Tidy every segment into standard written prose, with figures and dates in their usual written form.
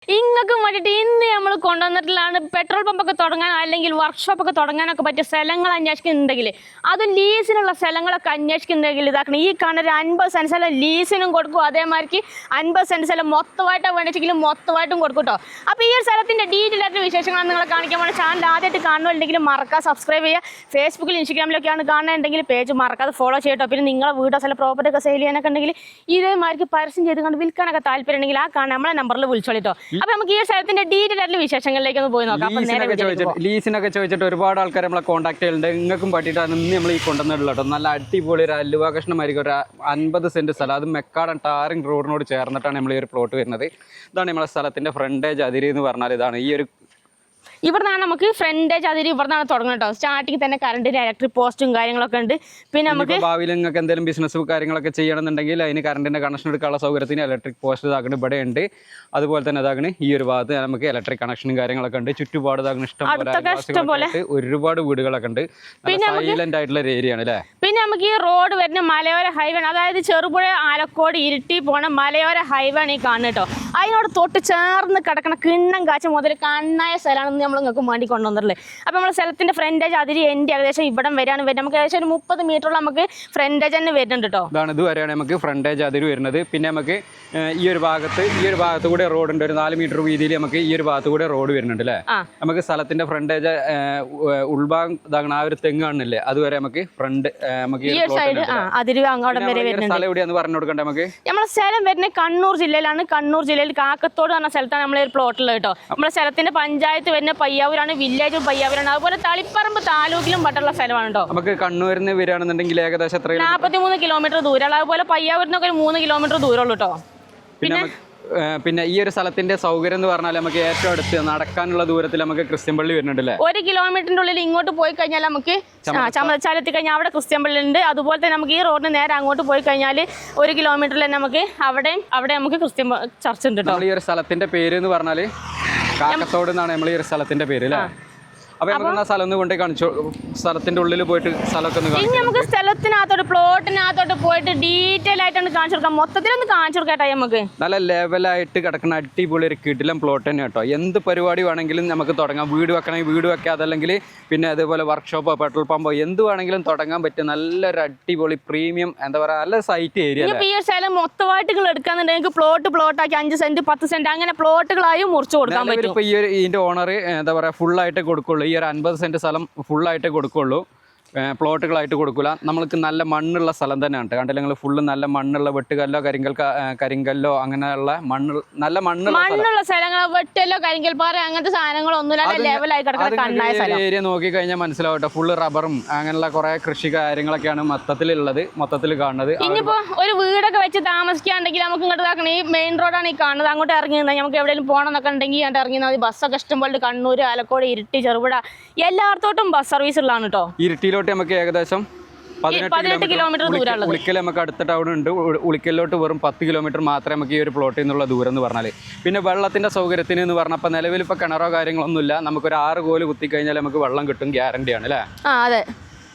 ഇങ്ങക്ക് വേണ്ടിയിട്ട് ഇന്ന് നമ്മൾ കൊണ്ടുവന്നിട്ടുള്ളതാണ് പെട്രോൾ പമ്പൊക്കെ തുടങ്ങാൻ അല്ലെങ്കിൽ വർക്ക്ഷോപ്പൊക്കെ തുടങ്ങാനൊക്കെ പറ്റിയ സ്ഥലങ്ങൾ അന്വേഷിക്കുന്നുണ്ടെങ്കിൽ അത് ലീസിനുള്ള സ്ഥലങ്ങളൊക്കെ അന്വേഷിക്കുന്നുണ്ടെങ്കിൽ ഇതാക്കണം. ഈ കാണുന്ന ഒരു 50 സെൻറ്റ് സ്ഥലം ലീസിനും കൊടുക്കും, അതേമാതിരിക്ക് 50 സെൻറ്റ് സ്ഥലം മൊത്തമായിട്ടോ വേണമെങ്കിലും മൊത്തമായിട്ടും കൊടുക്കും കേട്ടോ. അപ്പോൾ ഈ ഒരു സ്ഥലത്തിൻ്റെ ഡീറ്റെയിൽ ആയിട്ടുള്ള വിശേഷങ്ങളാണ് നിങ്ങളെ കാണിക്കാൻ വേണ്ടി ചാനൽ ആദ്യമായിട്ട് കാണുന്നുണ്ടെങ്കിൽ മറക്കാതെ സബ്സ്ക്രൈബ് ചെയ്യുക. ഫേസ്ബുക്കിൽ ഇൻസ്റ്റാഗ്രാമിലൊക്കെയാണ് കാണുന്നുണ്ടെങ്കിൽ പേജ് മറക്കാതെ ഫോളോ ചെയ്യട്ടോ. പിന്നെ നിങ്ങളെ വീടോ സ്ഥലം പ്രോപ്പർട്ടി ഒക്കെ സെയിൽ ചെയ്യാനൊക്കെ ഉണ്ടെങ്കിൽ ഇതേമാതിരിക്ക് പരസ്യം ചെയ്ത് കണ്ട് വിൽക്കാനൊക്കെ താല്പര്യം ഉണ്ടെങ്കിൽ ആ കാണാൻ നമ്മളെ നമ്പറിൽ വിളിച്ചോളിട്ടോ. അപ്പൊ നമുക്ക് ഈ സ്ഥലത്തിന്റെ ഡീറ്റെയിൽ ആയിട്ടുള്ള വിശേഷങ്ങളിലേക്ക് ഒന്ന് പോയി നോക്കാം. ലീസിനൊക്കെ ചോദിച്ചിട്ട് ഒരുപാട് ആൾക്കാർ നമ്മളെ കോൺടാക്ട് ചെയ്യുന്നുണ്ട്. നിങ്ങൾക്കും പറ്റിയിട്ടാണ് ഇന്ന് നമ്മൾ ഈ കൊണ്ടുവന്നിട്ടുള്ളത് കേട്ടോ. നല്ല അടിപൊളി ഒരു അലുവ കഷ്ണമായിരിക്കും. ഒരു 50 സെന്റ് സ്ഥലം, അത് മെക്കാടൻ ടാറിംഗ് റോഡിനോട് ചേർന്നിട്ടാണ് നമ്മൾ ഈ ഒരു പ്ലോട്ട് വരുന്നത്. ഇതാണ് നമ്മളെ സ്ഥലത്തിന്റെ ഫ്രണ്ടേജ് അതിരി എന്ന് പറഞ്ഞാൽ ഇതാണ്. ഈ ഒരു ഇവിടുന്നാണ് നമുക്ക് ഫ്രണ്ടേജ് അതിരി ഇവിടുന്നാണ് തുടങ്ങുന്നത് കേട്ടോ. സ്റ്റാർട്ടിങ് തന്നെ കറണ്ടിന്റെ ഇലക്ട്രിക് പോസ്റ്റും കാര്യങ്ങളൊക്കെ ഉണ്ട്. പിന്നെ നമുക്ക് ഭാവിയിൽ നിങ്ങൾക്ക് എന്തെങ്കിലും ബിസിനസ് കാര്യങ്ങളൊക്കെ ചെയ്യണമെന്നുണ്ടെങ്കിൽ അതിന് കറണ്ടിന്റെ കണക്ഷൻ എടുക്കാനുള്ള സൗകര്യത്തിന് ഇലക്ട്രിക് പോസ്റ്റ് ഇതാക്കണം ഇവിടെ ഉണ്ട്. അതുപോലെ തന്നെ ഇതാകണ് ഈ ഒരു ഭാഗത്ത് നമുക്ക് ഇലക്ട്രിക് കണക്ഷനും കാര്യങ്ങളൊക്കെ ഉണ്ട്. ചുറ്റുപാട് ഇതാകണം ഇഷ്ടംപോലെ ഒരുപാട് വീടുകളൊക്കെ ഉണ്ട്. സൈലന്റ് ആയിട്ടുള്ള ഒരു ഏരിയ ആണ് അല്ലേ. പിന്നെ നമുക്ക് ഈ റോഡ് വരുന്ന മലയോര ഹൈവേ, അതായത് ചെറുപുഴ ആലക്കോട് ഇരിട്ടി പോണ മലയോര ഹൈവേ ആണ് ഈ കാണുന്നത് കേട്ടോ. അതിനോട് തൊട്ട് ചേർന്ന് കിടക്കണ കിണ്ണം കാച്ച മുതൽ കണ്ണായ സ്ഥലമാണെന്ന് നമ്മൾ നിങ്ങൾക്ക് വേണ്ടി കൊണ്ടുവന്നിട്ടുള്ളത്. അപ്പോൾ നമ്മുടെ സ്ഥലത്തിന്റെ ഫ്രണ്ടേജ് അതിരി എൻ്റെ ഏകദേശം ഇവിടം വരെയാണ് വരുന്നത്. നമുക്ക് ഏകദേശം ഒരു 30 മീറ്ററോളം നമുക്ക് ഫ്രണ്ടേജ് തന്നെ വരുന്നുണ്ട് കേട്ടോ. ഇതാണ് ഇത് വരെയാണ് നമുക്ക് ഫ്രണ്ടേജ് അതിരി വരുന്നത്. പിന്നെ നമുക്ക് ഈ ഒരു ഭാഗത്ത് കൂടെ റോഡ് ഉണ്ട്. ഒരു 4 മീറ്റർ വീതിയിൽ നമുക്ക് ഈ ഒരു ഭാഗത്ത് കൂടെ റോഡ് വരുന്നുണ്ട് അല്ലേ. നമുക്ക് സ്ഥലത്തിന്റെ ഫ്രണ്ടേജ് ഉൾഭാഗം ഇതാകണം. ആ ഒരു തെങ്ങ് കാണുന്നില്ലേ, അതുവരെ നമുക്ക് ഫ്രണ്ട് നമുക്ക് സ്ഥലം എവിടെയാന്ന് പറഞ്ഞു കൊടുക്കണ്ടേ. നമുക്ക് നമ്മുടെ സ്ഥലം വരുന്നത് കണ്ണൂർ ജില്ലയിലാണ്. കണ്ണൂർ ജില്ലയിൽ കാക്കത്തോട് പറഞ്ഞ സ്ഥലത്താണ് നമ്മളെ ഒരു പ്ലോട്ടുള്ളത് കേട്ടോ. നമ്മുടെ സ്ഥലത്തിന്റെ പഞ്ചായത്ത് വരുന്ന പയ്യാവൂരാണ്, വില്ലേജും പയ്യാവൂരാണ്. അതുപോലെ തളിപ്പറമ്പ് താലൂക്കിലും പെട്ടുള്ള സ്ഥലമാണ് കേട്ടോ. നമുക്ക് കണ്ണൂരിൽ നിന്ന് വരികയാണെന്നുണ്ടെങ്കിൽ ഏകദേശം 43 കിലോമീറ്റർ ദൂരമുള്ള, അതുപോലെ പയ്യാവൂരിനൊക്കെ ഒരു 3 കിലോമീറ്റർ ദൂരമുള്ളൂ കേട്ടോ. പിന്നെ ഈ ഒരു സ്ഥലത്തിന്റെ സൗകര്യം എന്ന് പറഞ്ഞാൽ നമുക്ക് ഏറ്റവും അടുത്ത് നടക്കാനുള്ള ദൂരത്തിൽ നമുക്ക് ക്രിസ്ത്യൻപള്ളി വരുന്നുണ്ടല്ലേ. 1 കിലോമീറ്ററിന്റെ ഉള്ളിൽ ഇങ്ങോട്ട് പോയി കഴിഞ്ഞാൽ നമുക്ക് ചമതച്ചാൽ എത്തിക്കഴിഞ്ഞാൽ അവിടെ ക്രിസ്ത്യൻപള്ളി ഉണ്ട്. അതുപോലെ തന്നെ നമുക്ക് ഈ റോഡിന് നേരെ അങ്ങോട്ട് പോയി കഴിഞ്ഞാൽ 1 കിലോമീറ്ററിൽ തന്നെ നമുക്ക് അവിടെ നമുക്ക് ക്രിസ്ത്യൻ ചർച്ച് ഉണ്ട് കേട്ടോ. ഈ ഒരു സ്ഥലത്തിന്റെ പേര് എന്ന് പറഞ്ഞാൽ കാക്കത്തോട് എന്നാണ് നമ്മൾ ഈ ഒരു സ്ഥലത്തിന്റെ പേര് അല്ലേ. അപ്പൊ നമുക്ക് സ്ഥലം ഒന്ന് കൊണ്ടേ കാണിച്ചു, സ്ഥലത്തിന്റെ ഉള്ളിൽ പോയിട്ട് സ്ഥലമൊക്കെ ഇനി നമുക്ക് സ്ഥലത്തിനകത്തോട്ട് പ്ലോട്ടിനകത്തോട്ട് പോയിട്ട് ഡീറ്റെയിൽ ആയിട്ടാണ് കാണിച്ചു കൊടുക്കാം. മൊത്തത്തിലൊന്ന് കാണിച്ചു കൊടുക്കട്ടെ. നമുക്ക് നല്ല ലെവലായിട്ട് കിടക്കുന്ന അടിപൊളി ഒരു കിടിലം പ്ലോട്ട് തന്നെ കേട്ടോ. എന്ത് പരിപാടി വേണമെങ്കിലും നമുക്ക് തുടങ്ങാം. വീട് വെക്കണമെങ്കിൽ വീട് വെക്കാം, അതല്ലെങ്കിൽ പിന്നെ അതേപോലെ വർക്ക്ഷോപ്പോ പെട്രോൾ പമ്പോ എന്ത് വേണമെങ്കിലും തുടങ്ങാൻ പറ്റും. നല്ലൊരു അടിപൊളി പ്രീമിയം എന്താ പറയാ നല്ല സൈറ്റ് ഏരിയ. ഈ ഒരു സ്ഥലം മൊത്തമായിട്ട് നിങ്ങൾ എടുക്കാന്നുണ്ടെങ്കിൽ പ്ലോട്ടാക്കി 5 സെന്റ് 10 സെന്റ് അങ്ങനെ പ്ലോട്ടുകളായും മുറിച്ചു കൊടുക്കാൻ പറ്റും. ഇപ്പൊ ഈ ഇതിന്റെ ഓണർ എന്താ പറയാ ഫുള്ളായിട്ട് കൊടുക്കുള്ളൂ. ഈ ഒരു 50 സെന്റ് സ്ഥലം ഫുള്ളായിട്ട് കൊടുക്കുള്ളൂ, പ്ലോട്ടുകളായിട്ട് കൊടുക്കില്ല. നമ്മൾക്ക് നല്ല മണ്ണുള്ള സ്ഥലം തന്നെയാണ്. കണ്ടില്ല നിങ്ങൾ, ഫുള്ള് നല്ല മണ്ണുള്ള വെട്ടുകല്ലോ കരിങ്കല്ലോ അങ്ങനെയുള്ള നല്ല മണ്ണുള്ള സ്ഥലങ്ങൾ, വെട്ടല്ലോ കരിങ്കൽപ്പാറ അങ്ങനത്തെ സാധനങ്ങളൊന്നുമില്ല, ലെവലായി കിടക്കുന്ന ഏരിയ നോക്കി കഴിഞ്ഞാൽ മനസ്സിലാവട്ടെ. ഫുള്ള് റബ്ബറും അങ്ങനെയുള്ള കുറെ കൃഷി കാര്യങ്ങളൊക്കെയാണ് മൊത്തത്തിൽ കാണുന്നത്. ഇനിയിപ്പോ ഒരു വീടൊക്കെ വെച്ച് താമസിക്കുകയാണെങ്കിൽ നമുക്ക് ഇങ്ങോട്ട് ഇതാക്കണം. ഈ മെയിൻ റോഡാണ് ഈ കാണുന്നത്. അങ്ങോട്ട് ഇറങ്ങി നമുക്ക് എവിടെയെങ്കിലും പോകണം എന്നൊക്കെ ഉണ്ടെങ്കിൽ അങ്ങോട്ട് ഇറങ്ങി ബസ്സൊക്കെ ഇഷ്ടംപോലെ കണ്ണൂർ, ആലക്കോട്, ഇരിട്ടി, ചെറുപുഴ എല്ലായിടത്തോട്ടും ബസ് സർവീസ് ഉള്ളതാണ് കേട്ടോ. ഇരിട്ടിയിലോട്ട് നമുക്ക് ഏകദേശം 18 കിലോമീറ്റർ ദൂരമുള്ളത്. ഉളിക്കൽ നമുക്ക് അടുത്ത ടൗൺ ഉണ്ട്. ഉളിക്കലിലോട്ട് വെറും 10 കിലോമീറ്റർ മാത്രമേ നമുക്ക് ഈ ഒരു പ്ലോട്ടിൽ നിന്നുള്ള ദൂരം എന്ന് പറഞ്ഞാൽ. പിന്നെ വെള്ളത്തിന്റെ സൗകര്യത്തിന് എന്ന് പറഞ്ഞാൽ ഇപ്പം നിലവിൽ ഇപ്പോൾ കിണറോ കാര്യങ്ങളൊന്നുമില്ല. നമുക്കൊരു 6 കോല് കുത്തിക്കഴിഞ്ഞാൽ നമുക്ക് വെള്ളം കിട്ടും, ഗ്യാരണ്ടിയാണ് അല്ലേ. അതെ.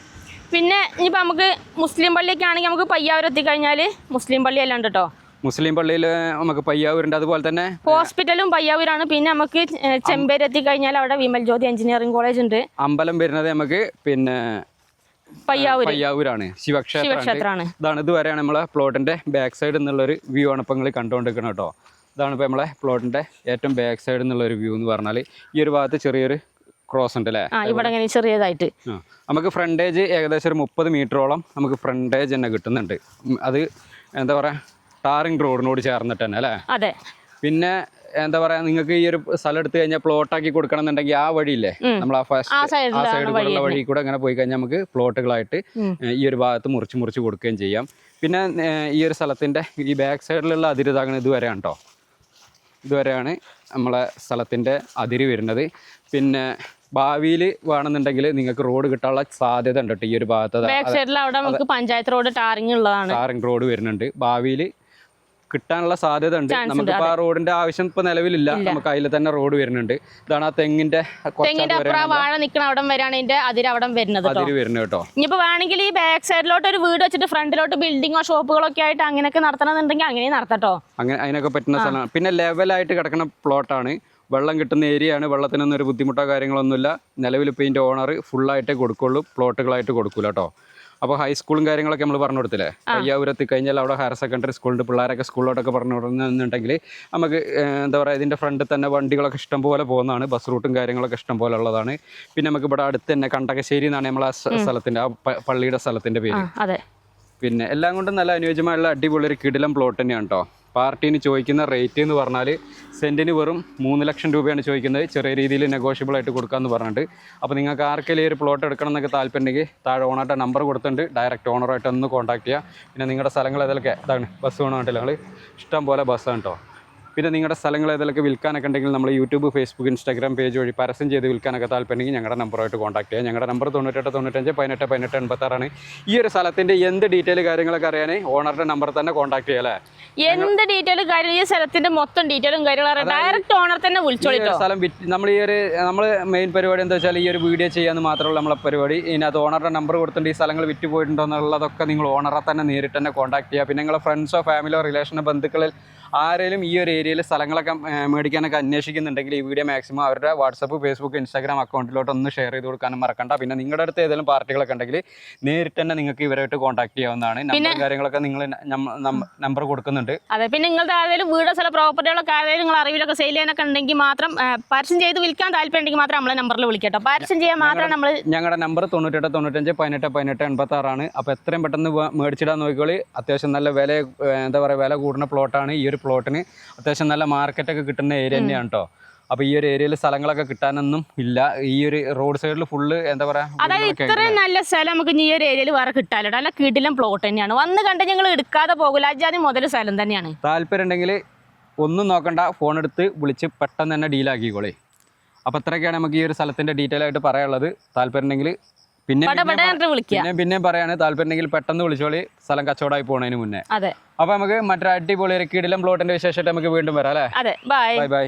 പിന്നെ ഇനിയിപ്പോൾ നമുക്ക് മുസ്ലിം പള്ളിയൊക്കെ ആണെങ്കിൽ നമുക്ക് പയ്യാവൂർ എത്തിക്കഴിഞ്ഞാൽ മുസ്ലിം പള്ളി എല്ലാം ഉണ്ട് കേട്ടോ. മുസ്ലിം പള്ളിയിൽ നമുക്ക് പയ്യാവൂരുണ്ട്. അതുപോലെ തന്നെ ഹോസ്പിറ്റലും പയ്യാവൂരാണ്. പിന്നെ നമുക്ക് ചെമ്പേര് എത്തിക്കഴിഞ്ഞാൽ അവിടെ വിമൽ ജ്യോതി എഞ്ചിനീയറിംഗ് കോളേജ് ഉണ്ട്. അമ്പലം വരുന്നത് നമുക്ക് പിന്നെ പയ്യാവൂരാണ്, ശിവക്ഷേത്രമാണ്. ഇതാണ് ഇതുവരെയാണ് നമ്മളെ പ്ലോട്ടിന്റെ ബാക്ക് സൈഡ് എന്നുള്ളൊരു വ്യൂ ആണ് ഇപ്പം നിങ്ങൾ കണ്ടുകൊണ്ടിരിക്കുന്നത് കേട്ടോ. ഇതാണ് ഇപ്പോൾ നമ്മളെ പ്ലോട്ടിന്റെ ഏറ്റവും ബാക്ക് സൈഡ് എന്നുള്ളൊരു വ്യൂ എന്ന് പറഞ്ഞാൽ ഈ ഒരു ഭാഗത്ത് ചെറിയൊരു ക്രോസ് ഉണ്ട് അല്ലേ. ഇവിടെ ചെറിയതായിട്ട് നമുക്ക് ഫ്രണ്ടേജ് ഏകദേശം ഒരു 30 മീറ്ററോളം നമുക്ക് ഫ്രണ്ടേജ് തന്നെ കിട്ടുന്നുണ്ട്. അത് എന്താ പറയാ ടാറിംഗ് റോഡിനോട് ചേർന്നിട്ട് തന്നെ അല്ലേ. അതെ. പിന്നെ എന്താ പറയാ നിങ്ങൾക്ക് ഈ ഒരു സ്ഥലം എടുത്തു കഴിഞ്ഞാൽ പ്ലോട്ടാക്കി കൊടുക്കണം എന്നുണ്ടെങ്കിൽ ആ വഴിയില്ലേ, നമ്മൾ ആ സൈഡ് കൂടെയുള്ള വഴി കൂടെ അങ്ങനെ പോയി കഴിഞ്ഞാൽ നമുക്ക് പ്ലോട്ടുകളായിട്ട് ഈ ഒരു ഭാഗത്ത് മുറിച്ച് കൊടുക്കുകയും ചെയ്യാം. പിന്നെ ഈ ഒരു സ്ഥലത്തിന്റെ ഈ ബാക്ക് സൈഡിലുള്ള അതിര് ഇതാകണം ഇതുവരെയാണ് കേട്ടോ. ഇതുവരെയാണ് നമ്മളെ സ്ഥലത്തിന്റെ അതിര് വരുന്നത്. പിന്നെ ഭാവിയിൽ വേണമെന്നുണ്ടെങ്കിൽ നിങ്ങൾക്ക് റോഡ് കിട്ടാനുള്ള സാധ്യത ഉണ്ട് കേട്ടോ. ഈ ഒരു ഭാഗത്ത് പഞ്ചായത്ത് റോഡ് ടാറിംഗ് ഉള്ളതാണ്. ടാറിംഗ് റോഡ് വരുന്നുണ്ട്. ഭാവിയിൽ കിട്ടാനുള്ള സാധ്യത ഉണ്ട്. നമുക്കിപ്പോ ആ റോഡിന്റെ ആവശ്യം ഇപ്പൊ നിലവിലില്ല. നമുക്ക് അതിൽ തന്നെ റോഡ് വരുന്നുണ്ട്. ഇതാണ് ആ തെങ്ങിന്റെ വാഴ നിൽക്കണ അവിടെ വരെയാണ് ഇതിന്റെ അതിര് അവിടെ വരുന്നത് കേട്ടോ. ഇനിയിപ്പോ വേണമെങ്കിൽ ഈ ബാക്ക് സൈഡിലോട്ട് ഒരു വീട് വെച്ചിട്ട് ഫ്രണ്ടിലോട്ട് ബിൽഡിങ്ങോ ഷോപ്പുകളോ ഒക്കെ ആയിട്ട് അങ്ങനെയൊക്കെ നടത്തണമെന്നുണ്ടെങ്കിൽ അങ്ങനെ നടത്തട്ടോ. അങ്ങനെ അതിനൊക്കെ പറ്റുന്ന സ്ഥലമാണ്. പിന്നെ ലെവലായിട്ട് കിടക്കുന്ന പ്ലോട്ടാണ്. വെള്ളം കിട്ടുന്ന ഏരിയ ആണ്. വെള്ളത്തിനൊന്നും ഒരു ബുദ്ധിമുട്ടോ കാര്യങ്ങളൊന്നുമില്ല. നിലവിൽ ഇപ്പോൾ ഇതിൻ്റെ ഓണർ ഫുള്ളായിട്ടേ കൊടുക്കുള്ളൂ, പ്ലോട്ടുകളായിട്ട് കൊടുക്കൂല കേട്ടോ. അപ്പോൾ ഹൈസ്കൂളും കാര്യങ്ങളൊക്കെ നമ്മൾ പറഞ്ഞു കൊടുത്തില്ലേ, പയ്യാവൂരെത്തി കഴിഞ്ഞാൽ അവിടെ ഹയർ സെക്കൻഡറി സ്കൂളുണ്ട്. പിള്ളേരൊക്കെ സ്കൂളിലോട്ടൊക്കെ പറഞ്ഞു കൊടുക്കുന്നുണ്ടെങ്കിൽ നമുക്ക് എന്താ പറയുക, ഇതിൻ്റെ ഫ്രണ്ടിൽ തന്നെ വണ്ടികളൊക്കെ ഇഷ്ടം പോലെ പോകുന്നതാണ്. ബസ് റൂട്ടും കാര്യങ്ങളൊക്കെ ഇഷ്ടം പോലെ ഉള്ളതാണ്. പിന്നെ നമുക്ക് ഇവിടെ അടുത്ത് തന്നെ കണ്ടകശ്ശേരി എന്നാണ് നമ്മളെ സ്ഥലത്തിൻ്റെ ആ പള്ളിയുടെ സ്ഥലത്തിൻ്റെ പേര്. പിന്നെ എല്ലാം കൊണ്ടും നല്ല അനുയോജ്യമായുള്ള അടിപൊളി ഒരു കിടിലം പ്ലോട്ട് തന്നെയാണ് കേട്ടോ. പാർട്ടീന് ചോദിക്കുന്ന റേറ്റ് എന്ന് പറഞ്ഞാൽ സെൻറ്റിന് വെറും 3 ലക്ഷം രൂപയാണ് ചോദിക്കുന്നത്. ചെറിയ രീതിയിൽ നെഗോഷ്യബിൾ ആയിട്ട് കൊടുക്കാമെന്ന് പറഞ്ഞിട്ട്. അപ്പോൾ നിങ്ങൾക്ക് ആർക്കെങ്കിലും ഒരു പ്ലോട്ട് എടുക്കണം എന്നൊക്കെ താല്പര്യമുണ്ടെങ്കിൽ താഴെ ഓണറുടെ നമ്പർ കൊടുത്തിട്ടുണ്ട്. ഡയറക്റ്റ് ഓണറുമായിട്ട് ഒന്ന് കോൺടാക്ട് ചെയ്യുക. പിന്നെ നിങ്ങളുടെ സ്ഥലങ്ങൾ ഏതൊക്കെ ഇതാണ് ബസ് വേണമെന്നില്ല, ഞങ്ങൾ ഇഷ്ടം പോലെ ബസ്സാണ് കേട്ടോ. പിന്നെ നിങ്ങളുടെ സ്ഥലങ്ങൾ ഏതൊക്കെ വിൽക്കാനൊക്കെ ഉണ്ടെങ്കിൽ നമ്മൾ യൂട്യൂബ്, ഫേസ്ബുക്ക്, ഇൻസ്റ്റാഗ്രാം പേജ് വഴി പരസ്യം ചെയ്ത് വിൽക്കാനൊക്കെ താല്പര്യമെങ്കിൽ ഞങ്ങളുടെ നമ്പറുമായിട്ട് കോൺടാക്ട് ചെയ്യുക. ഞങ്ങളുടെ നമ്പർ 98 95 18 18 86 ഈ ഒരു സ്ഥലത്തിൻ്റെ എന്ത് ഡീറ്റെയിൽ കാര്യങ്ങളൊക്കെ അറിയാൻ ഓണറുടെ നമ്പർ തന്നെ കോൺടാക്ട് ചെയ്യാം. അല്ലേ, എന്ത് ഡീറ്റെയിൽ കാര്യം, ഈ സ്ഥലത്തിന്റെ മൊത്തം ഡീറ്റെയിലും കാര്യങ്ങളും ഡയറക്റ്റ് ഓണർ തന്നെ വിളിച്ചോളിട്ടോ. സ്ഥലം നമ്മൾ മെയിൻ പരിപാടി എന്താ വെച്ചാൽ ഈ ഒരു വീഡിയോ ചെയ്യാന്ന് മാത്രമല്ല നമ്മളെ പരിപാടി. ഇതിനകത്ത് ഓണറുടെ നമ്പർ കൊടുത്തിട്ടുണ്ട്. ഈ സ്ഥലങ്ങൾ വിറ്റ് പോയിട്ടുണ്ടോ എന്നുള്ളതൊക്കെ നിങ്ങൾ ഓണറെ തന്നെ നേരിട്ട് തന്നെ കോൺടാക്ട് ചെയ്യുക. പിന്നെ നിങ്ങളുടെ ഫ്രണ്ട്സോ ഫാമിലിയോ റിലേഷനോ ബന്ധുക്കളിൽ ആരെങ്കിലും ഈ ഒരു ഏരിയയിൽ സ്ഥലങ്ങളൊക്കെ മേടിക്കാനൊക്കെ അന്വേഷിക്കുന്നുണ്ടെങ്കിൽ ഈ വീഡിയോ മാക്സിമം അവരുടെ വാട്സപ്പ്, ഫേസ്ബുക്ക്, ഇൻസ്റ്റാഗ്രാം അക്കൗണ്ടിലോട്ട് ഒന്ന് ഷെയർ ചെയ്ത് കൊടുക്കാനും മറക്കണ്ട. പിന്നെ നിങ്ങളുടെ അടുത്ത് ഏതെങ്കിലും പാർട്ടികളൊക്കെ ഉണ്ടെങ്കിൽ നേരിട്ട് തന്നെ നിങ്ങൾക്ക് ഇവരായിട്ട് കോൺടാക്ട് ചെയ്യാവുന്നതാണ്. നമ്പർ കാര്യങ്ങളൊക്കെ നിങ്ങൾ നമ്പർ കൊടുക്കുന്നുണ്ട്. അതെ, പിന്നെ നിങ്ങളുടെ ആരെങ്കിലും വീടോ സ്ഥല പ്രോപ്പർട്ടികളൊക്കെ ആരെങ്കിലും നിങ്ങൾ അറിവിലൊക്കെ സെയിൽ ചെയ്യാനൊക്കെ ഉണ്ടെങ്കിൽ മാത്രം പരസ്യം ചെയ്ത് വിൽക്കാൻ താല്പര്യം മാത്രം നമ്മളെ നമ്പറിൽ വിളിക്കട്ടോ. പരസ്യം ചെയ്യാൻ മാത്രം നമ്മൾ ഞങ്ങളുടെ നമ്പർ 98 95 18 18 86 അപ്പോൾ എത്രയും പെട്ടെന്ന് മേടിച്ചിടാൻ നോക്കിക്കോളി. അത്യാവശ്യം നല്ല വില, എന്താ പറയുക, വില കൂടുന്ന പ്ലോട്ടാണ്. ഈ ഒരു പ്ലോട്ടിന് അത്യാവശ്യം നല്ല മാർക്കറ്റൊക്കെ കിട്ടുന്ന ഏരിയ തന്നെയാണ് കേട്ടോ. അപ്പോൾ ഈ ഒരു ഏരിയയിൽ സ്ഥലങ്ങളൊക്കെ കിട്ടാനൊന്നും ഇല്ല. ഈ ഒരു റോഡ് സൈഡിൽ ഫുള്ള് എന്താ പറയുക, അതായത് ഇത്രയും നല്ല സ്ഥലം നമുക്ക് ഈ ഒരു ഏരിയയിൽ വേറെ കിട്ടാലോ. നല്ല കിടിലം പ്ലോട്ട് തന്നെയാണ്. വന്ന് കണ്ട് ഞങ്ങൾ എടുക്കാതെ പോകില്ല. അജാതി മുതൽ സ്ഥലം തന്നെയാണ്. താല്പര്യം ഉണ്ടെങ്കിൽ ഒന്നും നോക്കണ്ട, ഫോൺ എടുത്ത് വിളിച്ച് പെട്ടെന്ന് തന്നെ ഡീലാക്കിക്കോളേ. അപ്പോൾ അത്രയൊക്കെയാണ് നമുക്ക് ഈ ഒരു സ്ഥലത്തിൻ്റെ ഡീറ്റെയിൽ ആയിട്ട് പറയാനുള്ളത്. താല്പര്യം ഉണ്ടെങ്കിൽ പിന്നെ പറയാണ്, താല്പര്യം ഉണ്ടെങ്കിൽ പെട്ടെന്ന് വിളിച്ചോളി, സ്ഥലം കച്ചവടമായി പോണതിന് മുന്നേ. അതെ, അപ്പൊ നമുക്ക് മറ്റൊരു അടിപൊളി ഒരു കിടിലം പ്ലോട്ടിന്റെ വിശേഷമായിട്ട് നമുക്ക് വീണ്ടും വരാം. അല്ലേ, ബൈ ബൈ.